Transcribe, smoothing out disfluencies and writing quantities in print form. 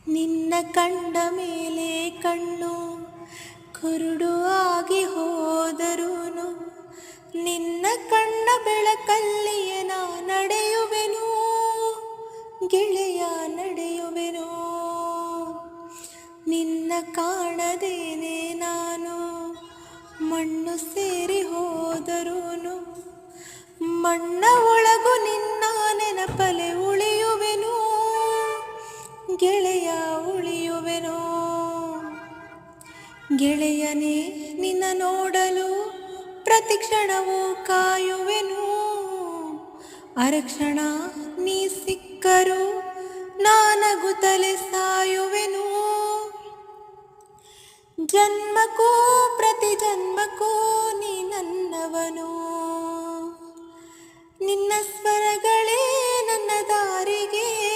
ನಿನ್ನ ಕಂಡ ಮೇಲೆ ಕಣ್ಣು ಕುರುಡು ಆಗಿ ಹೋದರೂನು ನಿನ್ನ ಕಣ್ಣ ಬೆಳಕಲ್ಲಿಯೇ ನಾ ನಡೆಯುವೆನು ಗೆಳೆಯ ನಡೆಯುವೆನು. ನಿನ್ನ ಕಾಣದೇನೆ ನಾನು ಮಣ್ಣು ಸೇರಿ ಹೋದರೂನು ಮಣ್ಣ ಒಳಗು ನಿನ್ನ ನೆನಪಲೆ ಉಳಿಯುವೆನು ಗೆಳೆಯ ಉಳಿಯುವೆನು. ಗೆಳೆಯನೇ ನಿನ್ನ ನೋಡಲು ಪ್ರತಿ ಕ್ಷಣವೂ ಕಾಯುವೆನು. ಅರಕ್ಷಣ ನೀ ಸಿಕ್ಕರು ನಾನಗುತ್ತಲೆ ಸಾಯುವೆನು. ಜನ್ಮಕ್ಕೂ ಪ್ರತಿ ಜನ್ಮಕ್ಕೂ ನೀ ನನ್ನವನು. ನಿನ್ನ ಸ್ವರಗಳೇ ನನ್ನ ದಾರಿಗೆ